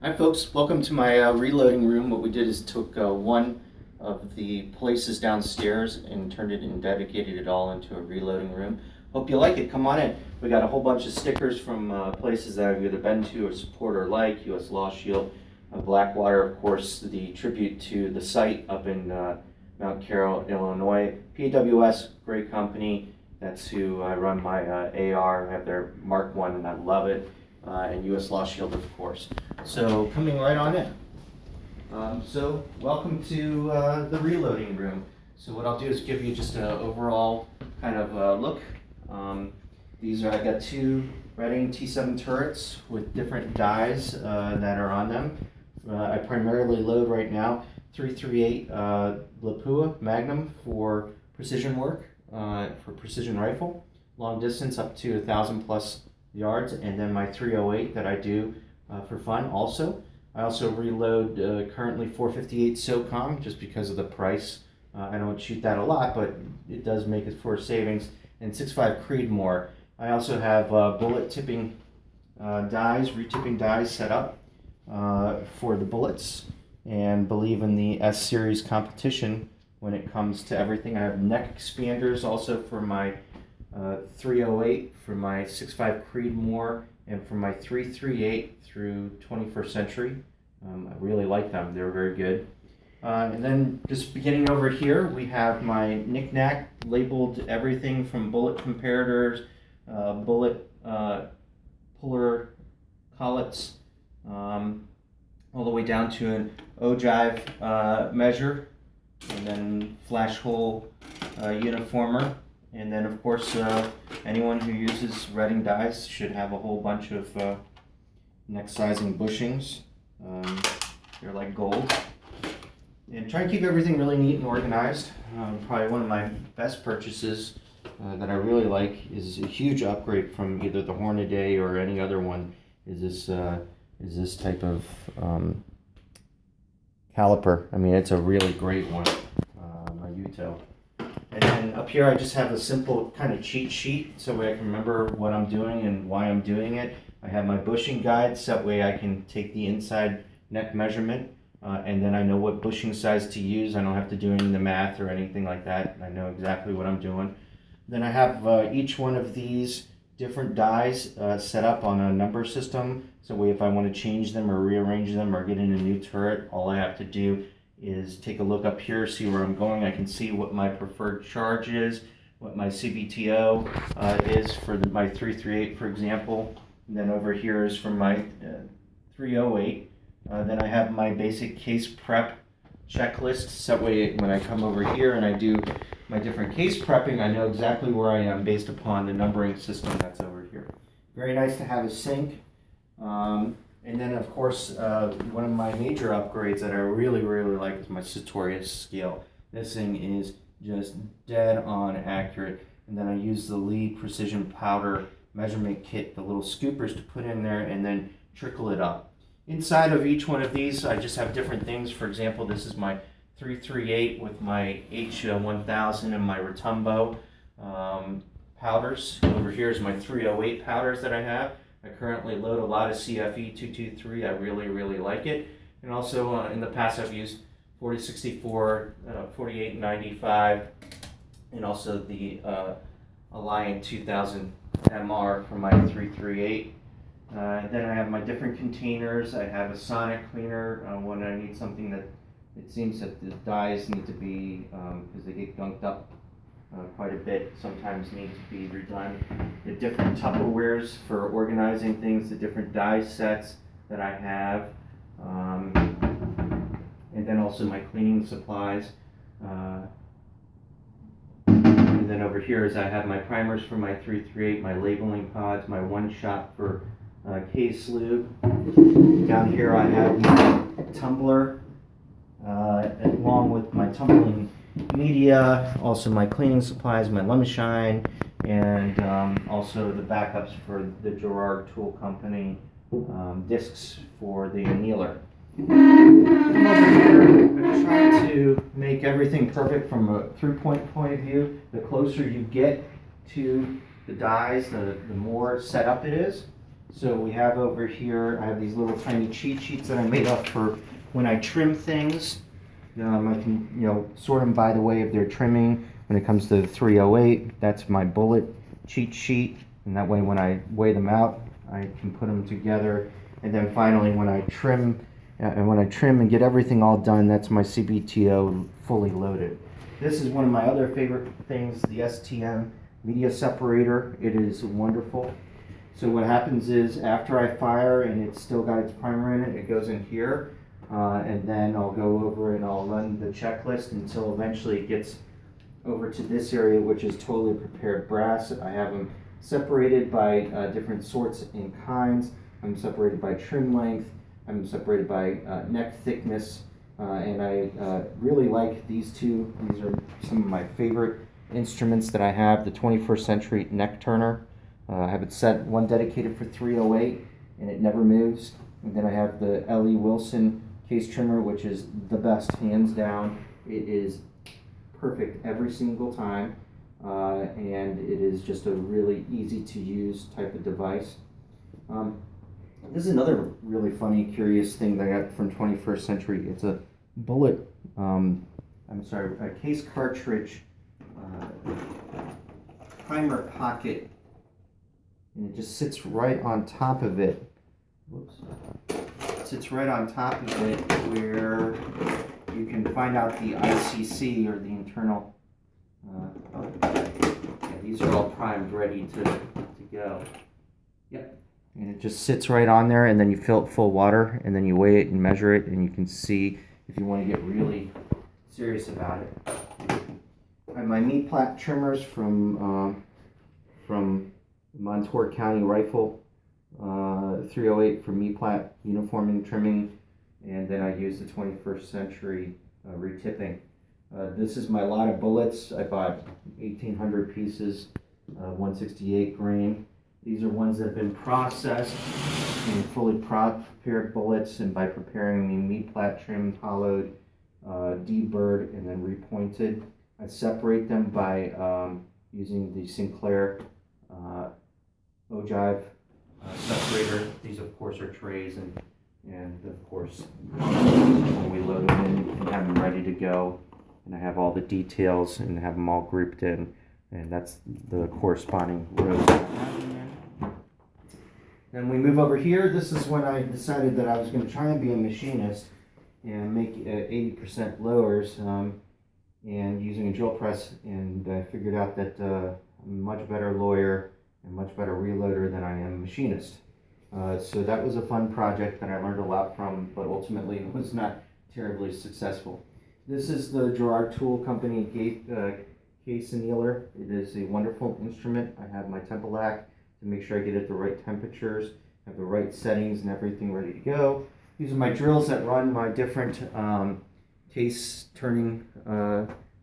Hi folks, welcome to my reloading room. What we did is took one of the places downstairs and turned it and dedicated it all into a reloading room. Hope you like it, come on in. We got a whole bunch of stickers from places that I've either been to or support or like, U.S. Law Shield, Blackwater, of course, the tribute to the site up in Mount Carroll, Illinois. PWS, great company. That's who I run my AR. I have their Mark 1 and I love it. And U.S. Law Shield, of course. So coming right on in. So welcome to the reloading room. So what I'll do is give you just an overall kind of look. I got two Reading T7 turrets with different dies that are on them. I primarily load right now 338 Lapua Magnum for precision work, for precision rifle, long distance up to 1,000 plus yards, and then my 308 that I do for fun also. I also reload currently 458 SOCOM just because of the price. I don't shoot that a lot, but it does make it for savings. And 6.5 Creedmoor. I also have bullet tipping dies, retipping dies set up for the bullets, and believe in the S series competition when it comes to everything. I have neck expanders also for my 308, for my 6.5 Creedmoor, and for my 338 through 21st Century. I really like them, they're very good. And then just beginning over here, we have my knick-knack, labeled everything from bullet comparators, bullet puller collets, all the way down to an ogive measure, and then flash hole uniformer. And then, of course, anyone who uses Reading dies should have a whole bunch of neck sizing bushings. They're like gold. And try and keep everything really neat and organized. Probably one of my best purchases that I really like is a huge upgrade from either the Hornady or any other one. Is this type of caliper? I mean, it's a really great one, my Uto. And then up here I just have a simple kind of cheat sheet so I can remember what I'm doing and why I'm doing it. I have my bushing guide so that way I can take the inside neck measurement and then I know what bushing size to use. I don't have to do any of the math or anything like that. I know exactly what I'm doing. Then I have each one of these different dies set up on a number system so way if I want to change them or rearrange them or get in a new turret, all I have to do is take a look up here, see where I'm going. I can see what my preferred charge is, what my CBTO is for my 338, for example. And then over here is for my 308. Then I have my basic case prep checklist. So that way when I come over here and I do my different case prepping, I know exactly where I am based upon the numbering system that's over here. Very nice to have a sync. And then, of course, one of my major upgrades that I really like is my Sartorius scale. This thing is just dead on accurate. And then I use the Lee Precision Powder measurement kit, the little scoopers to put in there and then trickle it up. Inside of each one of these, I just have different things. For example, this is my 338 with my H1000 and my Rotumbo powders. Over here is my 308 powders that I have. I currently load a lot of CFE 223. I really like it. And also in the past I've used 4064, 4895, and also the Alliant 2000 MR for my 338. Then I have my different containers. I have a sonic cleaner when I need something that it seems that the dies need to be, because they get gunked up quite a bit, sometimes need to be redone. The different Tupperwares for organizing things, the different die sets that I have, and then also my cleaning supplies. And then over here is I have my primers for my 338, my labeling pods, my one shot for case lube. Down here I have my tumbler, along with my tumbling media, also my cleaning supplies, my lemon shine, and also the backups for the Gerard Tool Company discs for the annealer. Come over here, I'm trying to make everything perfect from a through-point point of view. The closer you get to the dies, the more set up it is. So we have over here, I have these little tiny cheat sheets that I made up for when I trim things. I can, sort them by the way of their trimming. When it comes to the 308, that's my bullet cheat sheet. And that way when I weigh them out, I can put them together. And then finally when I trim, and get everything all done, that's my CBTO fully loaded. This is one of my other favorite things, the STM media separator. It is wonderful. So what happens is after I fire and it's still got its primer in it, it goes in here. And then I'll go over and I'll run the checklist until eventually it gets over to this area, which is totally prepared brass. I have them separated by different sorts and kinds. I'm separated by trim length. I'm separated by neck thickness. And I really like these two. These are some of my favorite instruments that I have. The 21st Century neck turner. I have it set, one dedicated for 308, and it never moves. And then I have the L.E. Wilson case trimmer, which is the best, hands down. It is perfect every single time, and it is just a really easy to use type of device. This is another really funny, curious thing that I got from 21st Century. It's a bullet, a case cartridge primer pocket, and it just sits right on top of it. Whoops. It sits right on top of it where you can find out the ICC, or the internal. These are all primed, ready to go. Yep. And it just sits right on there, and then you fill it full of water, and then you weigh it and measure it, and you can see if you want to get really serious about it. I have my meat plat trimmers from Montour County Rifle 308 for meat plat uniforming trimming, and then I use the 21st Century retipping. This is my lot of bullets. I bought 1,800 pieces, 168 grain. These are ones that have been processed and fully prepared bullets, and by preparing the meat plat trimmed, hollowed, deburred, and then repointed. I separate them by using the Sinclair ogive separator. These of course are trays, and of course when we load them in and have them ready to go, and I have all the details and have them all grouped in, and that's the corresponding rows. Then we move over here. This is when I decided that I was going to try and be a machinist and make 80% lowers, and using a drill press, and I figured out that I'm a much better lawyer and much better reloader than I am a machinist. So that was a fun project that I learned a lot from, but ultimately was not terribly successful. This is the Gerard Tool Company case annealer. It is a wonderful instrument. I have my Tempelac to make sure I get it the right temperatures, have the right settings and everything ready to go. These are my drills that run my different case turning,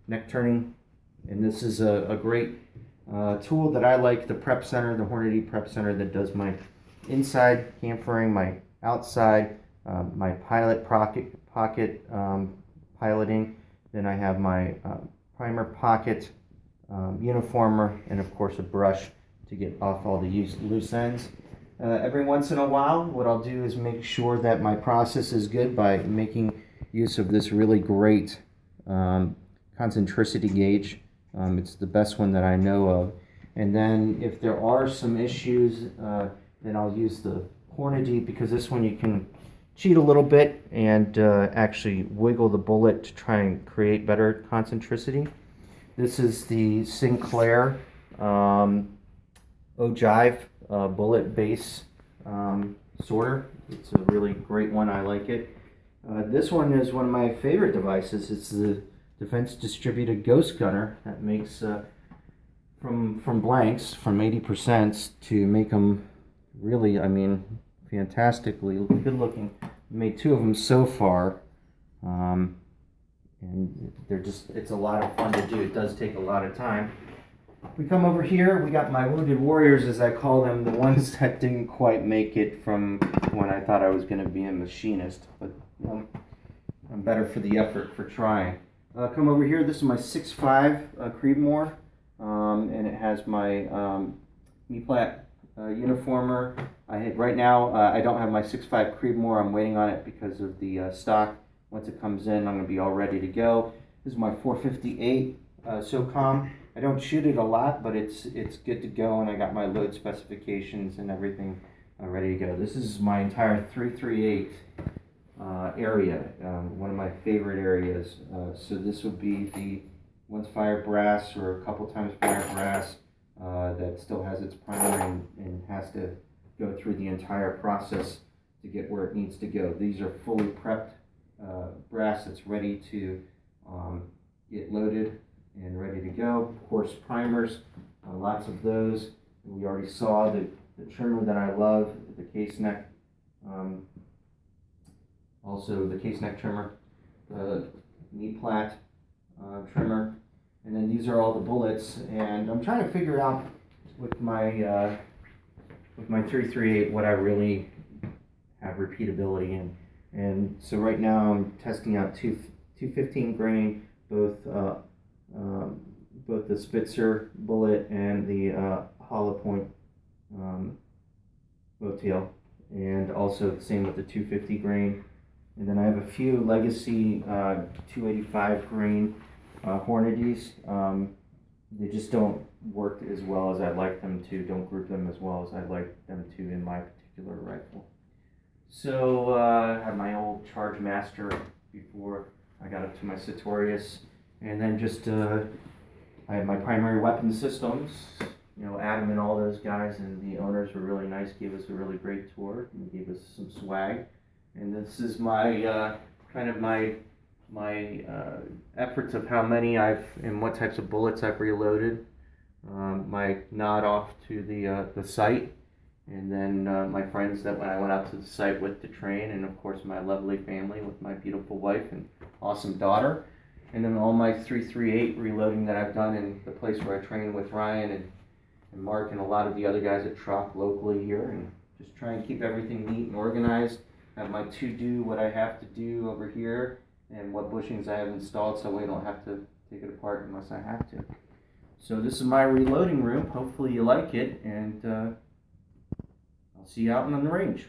neck turning, and this is a great tool that I like, the Prep Center, the Hornady Prep Center, that does my inside chamfering, my outside, my pilot pocket piloting. Then I have my primer pocket, uniformer, and of course a brush to get off all the loose ends. Every once in a while, what I'll do is make sure that my process is good by making use of this really great concentricity gauge. It's the best one that I know of. And then if there are some issues, then I'll use the Hornady, because this one you can cheat a little bit and actually wiggle the bullet to try and create better concentricity. This is the Sinclair ogive bullet base sorter. It's a really great one. I like it. This one is one of my favorite devices. It's the Defense Distributed Ghost Gunner that makes from blanks, from 80% to make them really, I mean, fantastically good looking. Made two of them so far, and they're just, it's a lot of fun to do. It does take a lot of time. We come over here, we got my wounded warriors, as I call them, the ones that didn't quite make it from when I thought I was going to be a machinist, but I'm better for the effort for trying. Come over here, this is my 6.5 Creedmoor, and it has my meat plat uniformer. Right now I don't have my 6.5 Creedmoor. I'm waiting on it because of the stock. Once it comes in, I'm going to be all ready to go. This is my 458 SOCOM. I don't shoot it a lot, but it's good to go, and I got my load specifications and everything ready to go. This is my entire 338 area, one of my favorite areas. So this would be the once fire brass or a couple times fire brass that still has its primer and has to go through the entire process to get where it needs to go. These are fully prepped brass that's ready to get loaded and ready to go. Of course, primers, lots of those. We already saw the trimmer that I love, the case neck. Also the case neck trimmer, the knee plat trimmer, and then these are all the bullets. And I'm trying to figure out with my 338 what I really have repeatability in. And so right now I'm testing out two 15 grain, both the Spitzer bullet and the hollow point bowtail, and also the same with the 250 grain. And then I have a few legacy 285 grain Hornadies. They just don't work as well as I'd like them to, don't group them as well as I'd like them to in my particular rifle. So I had my old Charge Master before I got up to my Sartorius, and then just I had my primary weapon systems. You know, Adam and all those guys and the owners were really nice, gave us a really great tour and gave us some swag. And this is my kind of my efforts of how many and what types of bullets I've reloaded. My nod off to the site, and then my friends that when I went out to the site with to train, and of course my lovely family with my beautiful wife and awesome daughter, and then all my 338 reloading that I've done in the place where I train with Ryan and Mark and a lot of the other guys at Truck locally here, and just try and keep everything neat and organized. Have my to-do, what I have to do over here, and what bushings I have installed so we don't have to take it apart unless I have to. So this is my reloading room. Hopefully you like it, and I'll see you out on the range.